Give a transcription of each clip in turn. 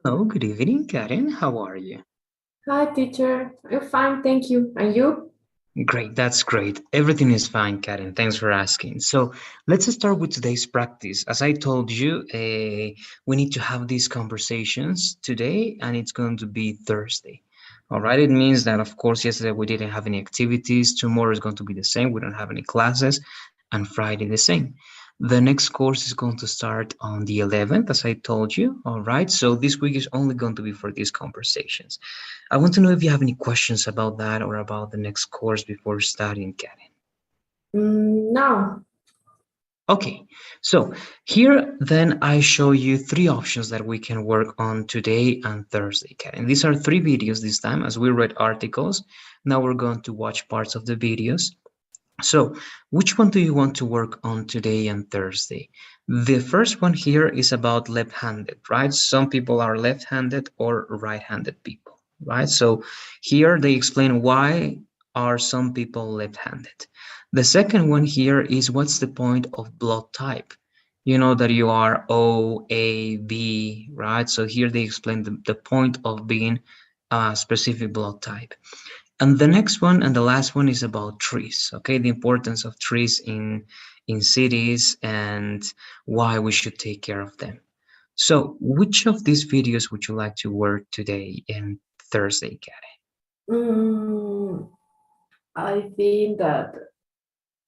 Hello, good evening, Karen. How are you? Hi, teacher. I'm fine, thank you. And you? Great, that's great. Everything is fine, Karen. Thanks for asking. So let's start with today's practice. As I told you, we need to have these conversations today, and it's going to be Thursday. All right, it means that, of course, yesterday we didn't have any activities. Tomorrow is going to be the same. We don't have any classes, and Friday the same. The next course is going to start on the 11th, as I told you. All right, so this week is only going to be for these conversations. I want to know if you have any questions about that or about the next course before starting, Karen. No. Okay, so here then I show you three options that we can work on today and Thursday, Karen. These are three videos this time as we read articles. Now we're going to watch parts of the videos. So, which one do you want to work on today and Thursday? The first one here is about left-handed, right? Some people are left-handed or right-handed people, right? So here they explain why are some people left-handed. The second one here is what's the point of blood type? You know that you are O, A, B, right? So here they explain the point of being a specific blood type. And the next one and the last one is about trees, okay? The importance of trees in cities and why we should take care of them. So, which of these videos would you like to work today and Thursday, Karen? Mm, I think that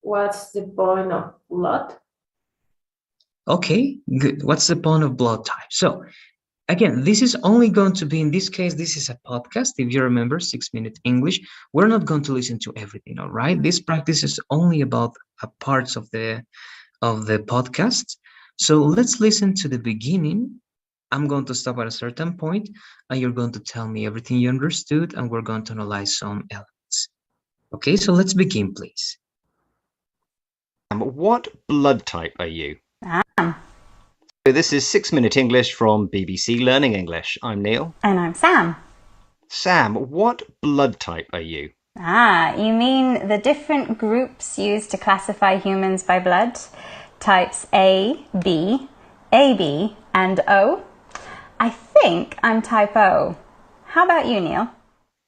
what's the point of blood? Okay, good. What's the point of blood type? So, again, this is only going to be, in this case, this is a podcast. If you remember 6 Minute English, we're not going to listen to everything, all right? This practice is only about parts of the podcast. So let's listen to the beginning. I'm going to stop at a certain point, and you're going to tell me everything you understood, and we're going to analyze some elements. Okay, so let's begin, please. What blood type are you? Sam. So this is 6 Minute English from BBC Learning English. I'm Neil. And I'm Sam. Sam, what blood type are you? You mean the different groups used to classify humans by blood? Types A, B, AB, and O? I think I'm type O. How about you, Neil?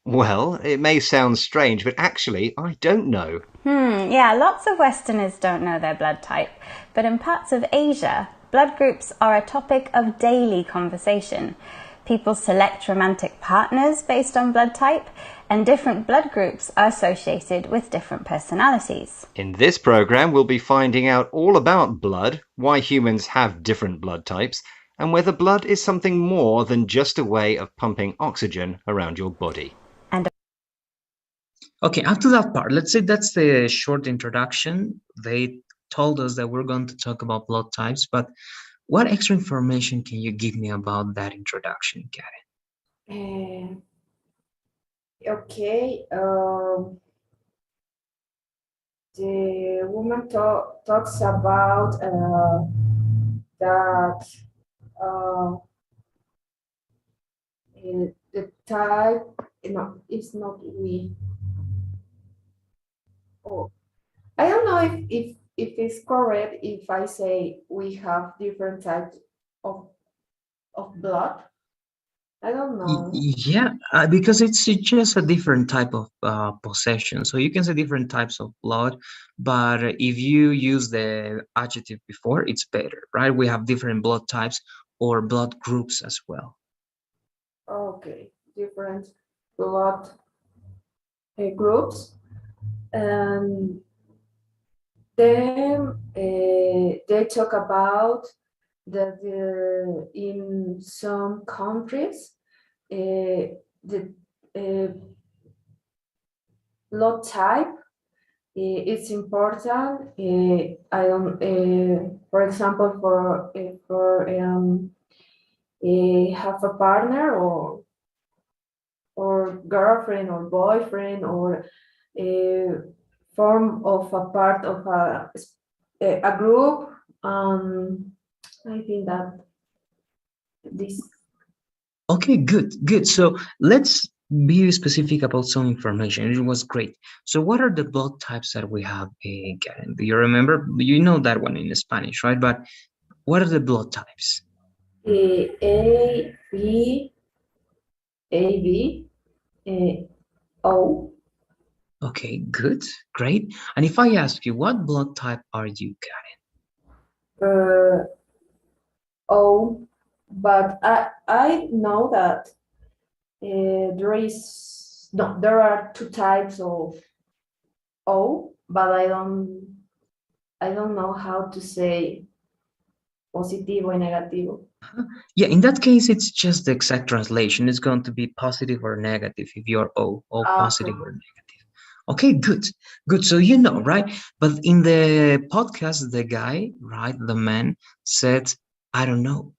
Well, it may sound strange, but actually, I don't know. Yeah, lots of Westerners don't know their blood type, but in parts of Asia, blood groups are a topic of daily conversation. People select romantic partners based on blood type, and different blood groups are associated with different personalities. In this program, we'll be finding out all about blood, why humans have different blood types, and whether blood is something more than just a way of pumping oxygen around your body. And Okay, up to that part, let's say that's the short introduction. They told us that we're going to talk about blood types, but what extra information can you give me about that introduction, Karen? Okay. The woman talks about that uh, the type. No, it's not we. Oh, I don't know if it's correct if I say we have different types of blood. I don't know. Yeah, because it's just a different type of possession. So you can say different types of blood, but if you use the adjective before, it's better, right? We have different blood types or blood groups as well. Okay, different blood groups. And then they talk about that in some countries, the blood type it's important. I don't, for example, for have a partner or girlfriend or boyfriend or form of a part of a group. I think that this. Okay, good, good. So let's be specific about some information. It was great. So what are the blood types that we have, Karen? Do you remember? You know that one in Spanish, right? But what are the blood types? A, B, A, B, O. Okay, good, great. And if I ask you, what blood type are you, Karen? O, but I know that there are two types of O, but I don't know how to say positivo y negativo. Yeah, in that case, it's just the exact translation. It's going to be positive or negative if you're O positive or negative. Okay, good, good. So you know, right? But in the podcast, the guy, right, the man said, I don't know,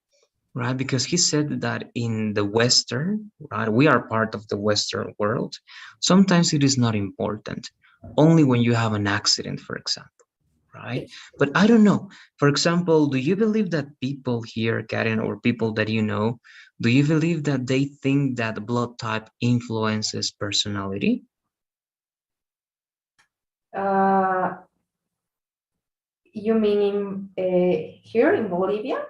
right? Because he said that in the Western, right, we are part of the Western world. Sometimes it is not important, only when you have an accident, for example, right? But I don't know. For example, do you believe that people here, Karen, or people that you know, do you believe that they think that blood type influences personality? Uh, you mean here in Bolivia?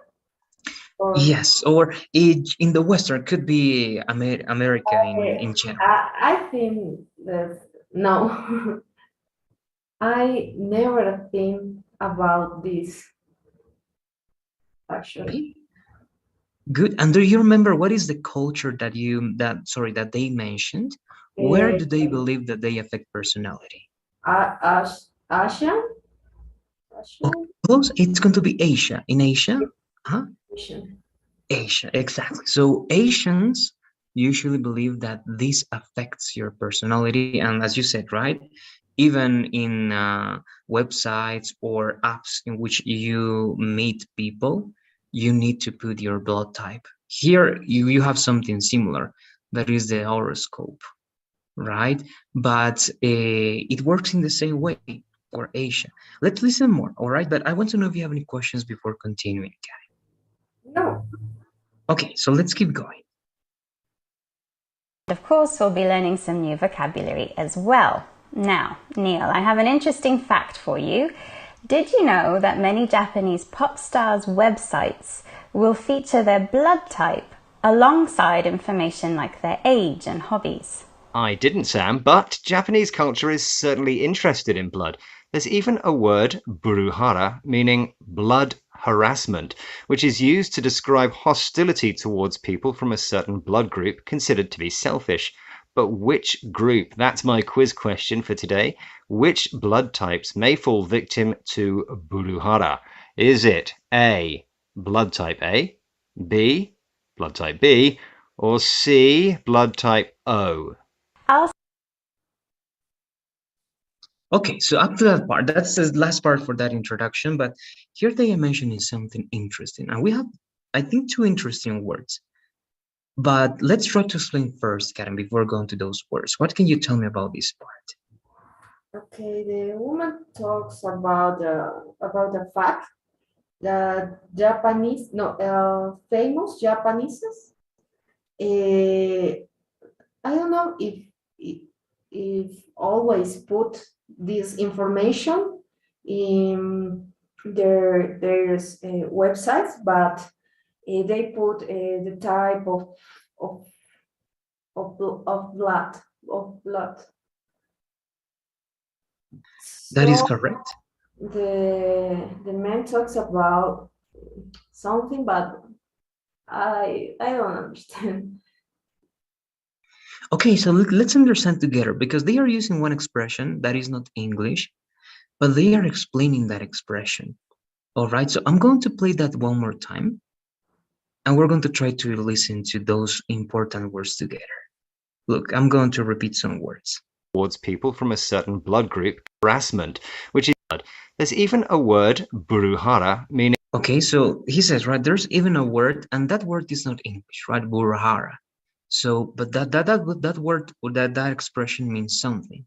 Or Yes, or in the Western, could be America in general. I think that no, I never think about this actually. Okay, good. And do you remember what is the culture that that they mentioned? Where Uh, do they believe that they affect personality? Asian, Okay, Asian, close. It's going to be Asia. In Asia? Huh? Asian. Asia, exactly. So Asians usually believe that this affects your personality, and as you said, right? Even in websites or apps in which you meet people, you need to put your blood type. Here, you have something similar, that is the horoscope, right? But it works in the same way for Asia. Let's listen more, all right? But I want to know if you have any questions before continuing. No, Okay, so let's keep going. Of course, we'll be learning some new vocabulary as well. Now, Neil, I have an interesting fact for you. Did you know that many Japanese pop stars' websites will feature their blood type alongside information like their age and hobbies? I didn't, Sam, but Japanese culture is certainly interested in blood. There's even a word, buruhara, meaning blood harassment, which is used to describe hostility towards people from a certain blood group considered to be selfish. But which group? That's my quiz question for today. Which blood types may fall victim to buruhara? Is it A, blood type A, B, blood type B, or C, blood type O? I'll Okay, so up to that part, that's the last part for that introduction, but here they are mentioning something interesting, and we have, I think, two interesting words. But let's try to explain first, Karen, before going to those words. What can you tell me about this part? okay. The woman talks about the fact that Japanese, no, famous Japanese. I don't know if always put this information in their websites, but they put the type of of blood of blood. That is So correct. the man talks about something, but I don't understand. Okay, so let's understand together, because they are using one expression that is not English, but they are explaining that expression. All right, so I'm going to play that one more time, and we're going to try to listen to those important words together. Look, I'm going to repeat some words. Towards people from a certain blood group, harassment, which is blood. There's even a word, buruhara, meaning Okay, so he says, right, there's even a word, and that word is not English, right? Burahara. So, but that word or that expression means something.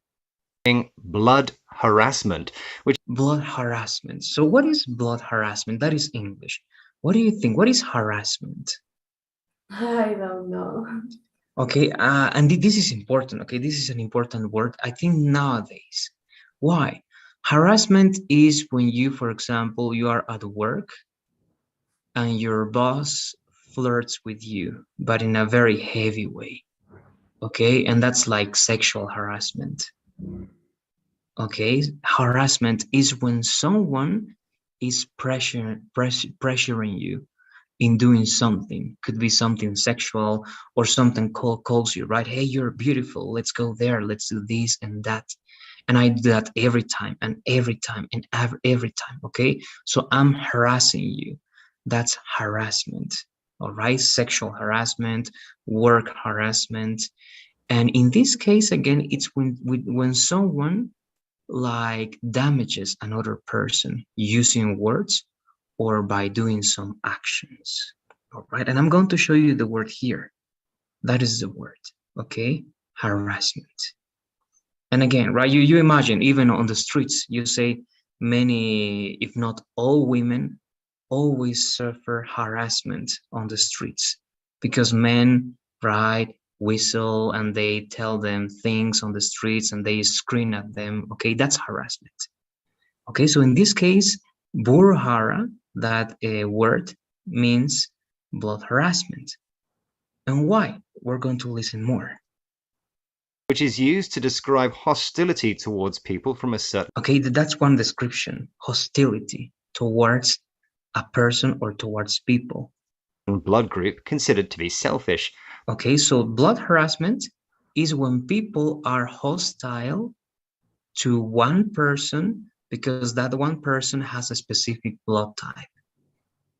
blood harassment, which Blood harassment. So, what is blood harassment? That is English. What do you think? What is harassment? I don't know. Okay, and this is important. Okay, this is an important word, I think, nowadays. Why? Harassment is when you, for example, you are at work and your boss flirts with you, but in a very heavy way. Okay, and that's like sexual harassment. Okay, harassment is when someone is pressuring you in doing something. Could be something sexual or something calls you, right? Hey, you're beautiful. Let's go there. Let's do this and that. And I do that every time and every time and every time. Okay, so I'm harassing you. That's harassment. All right, sexual harassment, work harassment, and in this case, again, it's when someone like damages another person using words or by doing some actions. All right, and I'm going to show you the word here. That is the word, okay? Harassment. And again, right, you imagine even on the streets, you say many, if not all women, always suffer harassment on the streets because men, right, whistle and they tell them things on the streets and they scream at them. Okay, that's harassment. Okay, so in this case, burhara, that word means blood harassment. And why? We're going to listen more. Which is used to describe hostility towards people from a certain... Okay, that's one description, hostility towards a person or towards people. blood group considered to be selfish. Okay, so blood harassment is when people are hostile to one person because that one person has a specific blood type.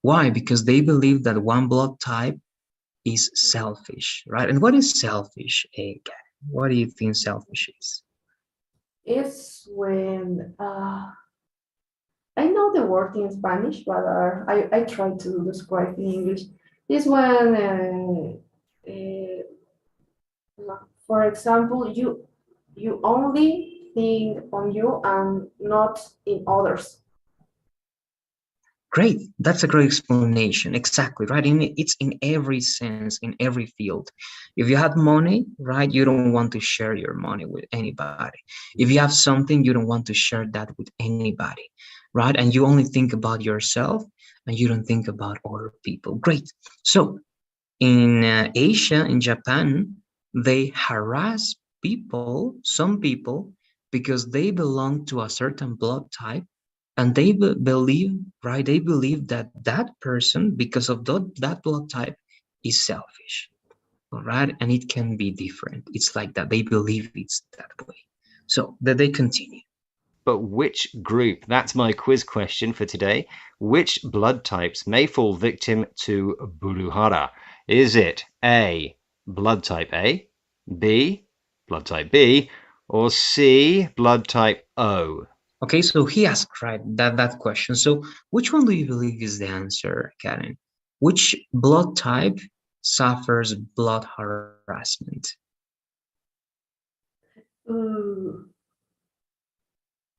Why? Because they believe that one blood type is selfish, right? And what is selfish, Karen? What do you think selfish is? It's when I know the word in Spanish, but I try to describe in English. It's when, for example, you only think on you and not in others. Great, that's a great explanation. Exactly, right? It's in every sense, in every field. If you have money, right, you don't want to share your money with anybody. If you have something, you don't want to share that with anybody, right? And you only think about yourself and you don't think about other people. Great. So in Asia, in Japan, they harass people, some people, because they belong to a certain blood type and they believe, right, they believe that that person, because of that blood type, is selfish, all right? And it can be different. It's like that. They believe it's that way. So that they continue. But which group? That's my quiz question for today. Which blood types may fall victim to buruhara? Is it A, blood type A, B, blood type B, or C, blood type O? Okay, so he asked, right, that question. So which one do you believe is the answer, Karen? Which blood type suffers blood harassment?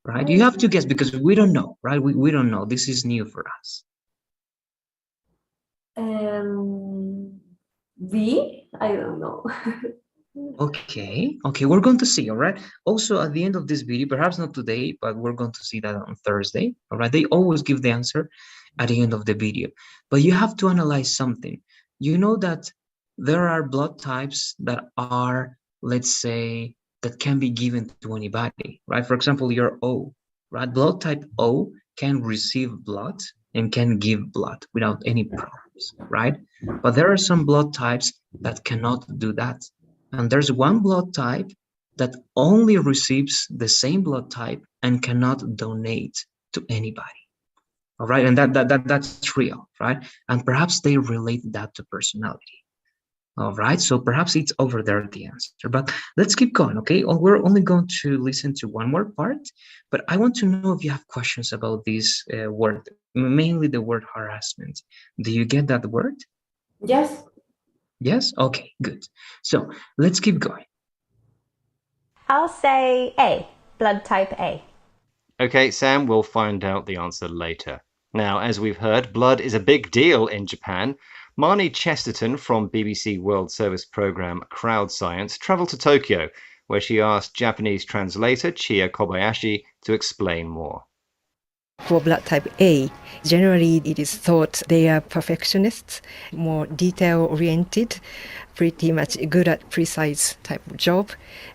Right? You have to guess because we don't know, right? We don't know. This is new for us. B? I don't know. Okay, we're going to see, all right? Also, at the end of this video, perhaps not today, but we're going to see that on Thursday, all right? They always give the answer at the end of the video. But you have to analyze something. You know that there are blood types that are, let's say, that can be given to anybody, right? For example, your O, right? Blood type O can receive blood and can give blood without any problems, right? But there are some blood types that cannot do that. And there's one blood type that only receives the same blood type and cannot donate to anybody. All right, and that's real, right? And perhaps they relate that to personality. All right, so perhaps it's over there the answer, but let's keep going, okay? We're only going to listen to one more part, but I want to know if you have questions about this word, mainly the word harassment. Do you get that word? Yes. Yes? Okay, good. So let's keep going. I'll say A, blood type A. Okay, Sam, we'll find out the answer later. Now, as we've heard, blood is a big deal in Japan. Marnie Chesterton from BBC World Service programme Crowd Science travelled to Tokyo, where she asked Japanese translator Chia Kobayashi to explain more. For blood type A, generally it is thought they are perfectionists, more detail-oriented, pretty much good at precise type of job,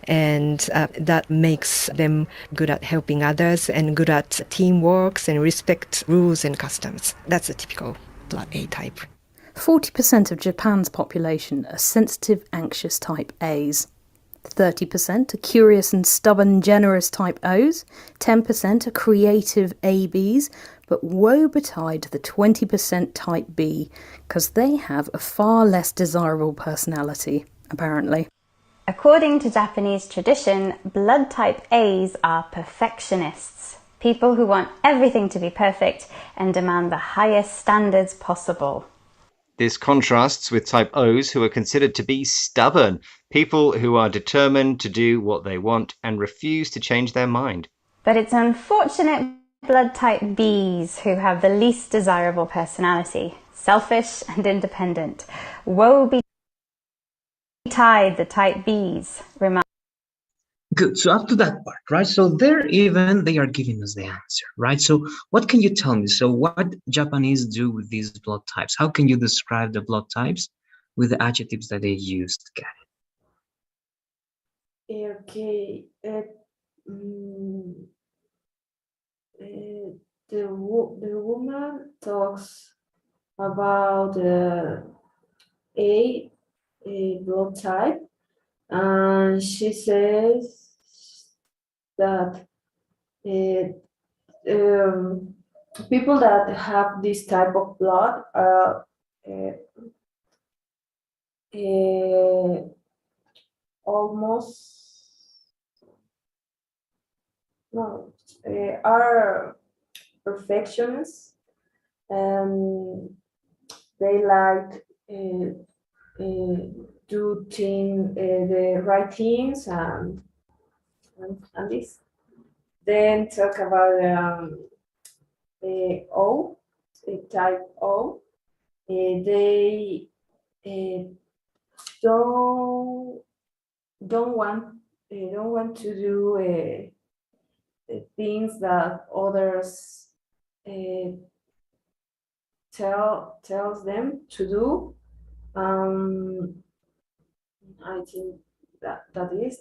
and that makes them good at helping others and good at teamwork and respect rules and customs. That's a typical blood A type. 40% of Japan's population are sensitive, anxious type A's. 30% are curious and stubborn, generous type O's. 10% are creative ABs. But woe betide the 20% type B, because they have a far less desirable personality, apparently. According to Japanese tradition, blood type A's are perfectionists, people who want everything to be perfect and demand the highest standards possible. This contrasts with type O's, who are considered to be stubborn, people who are determined to do what they want and refuse to change their mind. But it's unfortunate blood type Bs who have the least desirable personality, selfish and independent. Woe betide the type Bs. Good. So up to that part, right? So there even they are giving us the answer, right? So what can you tell me? So what Japanese do with these blood types? How can you describe the blood types with the adjectives that they used, Karen? Okay. The woman talks about a blood type, and she says that people that have this type of blood are almost no are perfectionists, and they like do the right things and this. Then talk about O, type O. They don't want to do things that others tells them to do. I think that is,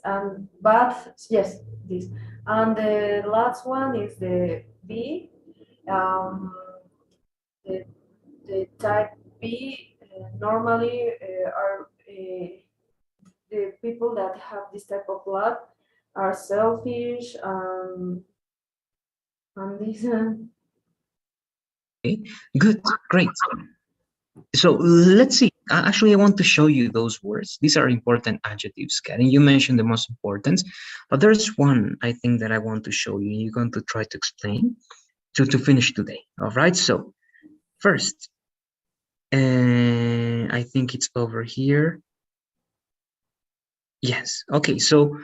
but yes, this. And the last one is the B. The, the type B normally are the people that have this type of blood are selfish, and this. Okay, good, great. So let's see. Actually, I want to show you those words. These are important adjectives, Karen. You mentioned the most important, but there's one I think that I want to show you. You're going to try to explain to finish today. All right. So first, I think it's over here. Yes. Okay. So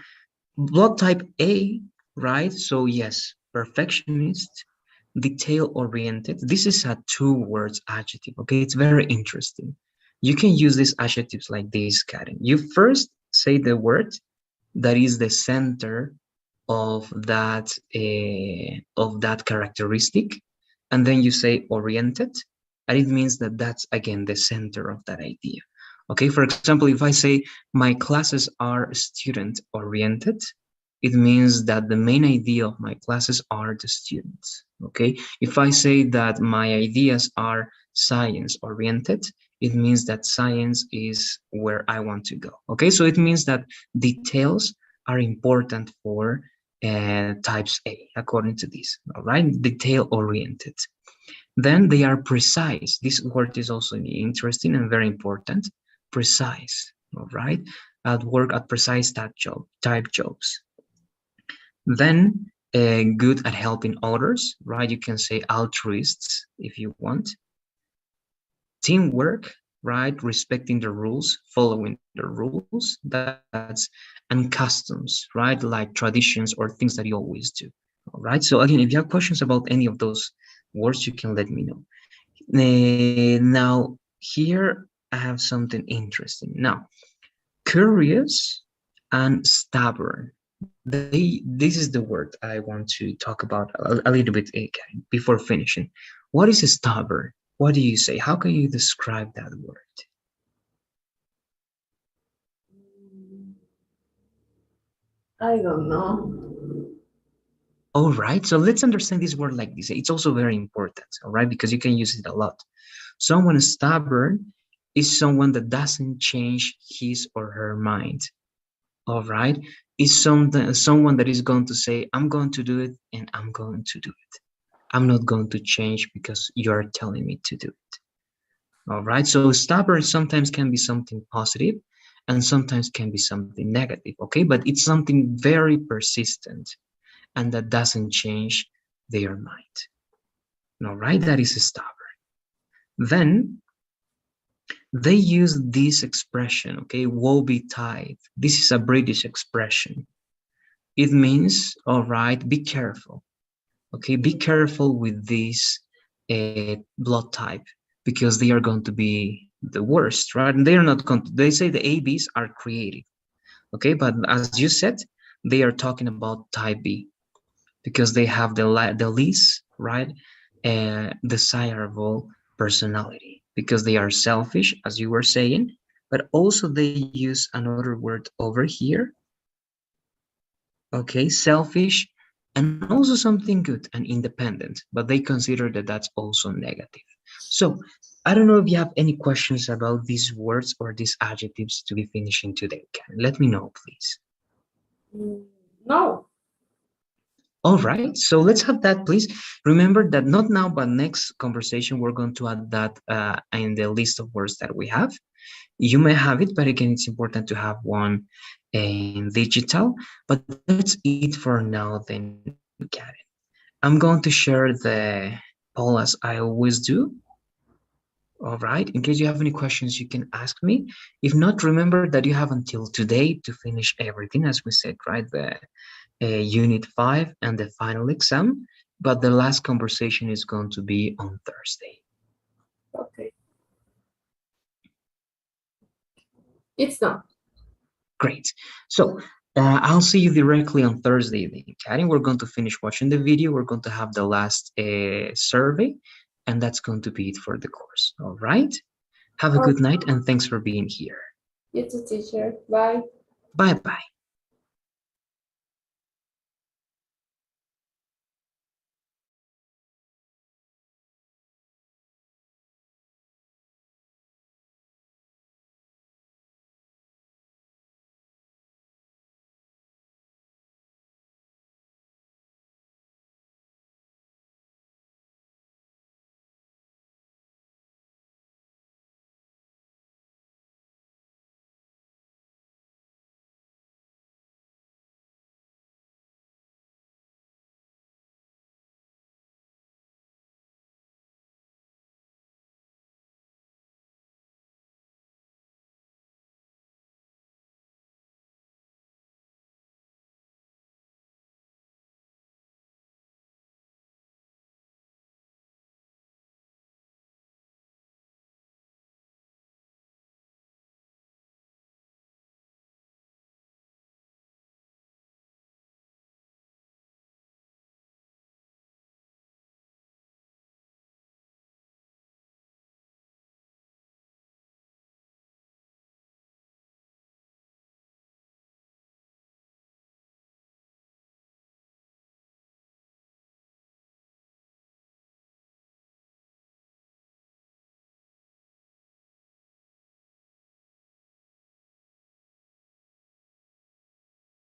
blood type A, right? So yes, perfectionist, detail oriented. This is a two words adjective. Okay, it's very interesting. You can use these adjectives like this, Karen. You first say the word that is the center of that characteristic, and then you say oriented, and it means that that's again the center of that idea. Okay, for example, if I say my classes are student oriented, it means that the main idea of my classes are the students. Okay, if I say that my ideas are science oriented, it means that science is where I want to go. Okay, so it means that details are important for types A, according to this. All right, detail oriented. Then they are precise. This word is also interesting and very important. Precise. All right, at work at precise type jobs. Then good at helping others, right? You can say altruists if you want. Teamwork, right? Respecting the rules, following the rules, and customs, right? Like traditions or things that you always do. All right. So again, if you have questions about any of those words, you can let me know. Now here I have something interesting. Now, curious and stubborn. this is the word I want to talk about a little bit before finishing. What is stubborn? What do you say? How can you describe that word? I don't know. All right, so let's understand this word like this. It's also very important, all right, because you can use it a lot. Someone stubborn is someone that doesn't change his or her mind. All right, is someone that is going to say, I'm going to do it and I'm going to do it. I'm not going to change because you're telling me to do it. All right, so stubborn sometimes can be something positive and sometimes can be something negative, okay? But it's something very persistent and that doesn't change their mind. All right, that is stubborn. Then they use this expression, okay, woe betide. This is a British expression. It means, all right, be careful. Okay, be careful with this blood type because they are going to be the worst, right? And they are not going to, they say the ABs are creative. Okay, but as you said, they are talking about type B because they have the least, right, desirable personality because they are selfish, as you were saying, but also they use another word over here, okay, selfish, and also something good and independent, but they consider that that's also negative. So I don't know if you have any questions about these words or these adjectives to be finishing today. Let me know, please. No. All right, so let's have that, please. Remember that not now, but next conversation, we're going to add that in the list of words that we have. You may have it, but again, it's important to have one in digital. But that's it for now, then, Karen. I'm going to share the poll as I always do. All right, in case you have any questions, you can ask me. If not, remember that you have until today to finish everything, as we said, right? The Unit 5 and the final exam, but the last conversation is going to be on Thursday. Okay. It's not. Great. So I'll see you directly on Thursday evening, Karin. We're going to finish watching the video. We're going to have the last survey, and that's going to be it for the course. All right. Have a Oh, good night, and thanks for being here. it's a teacher. Bye. Bye-bye.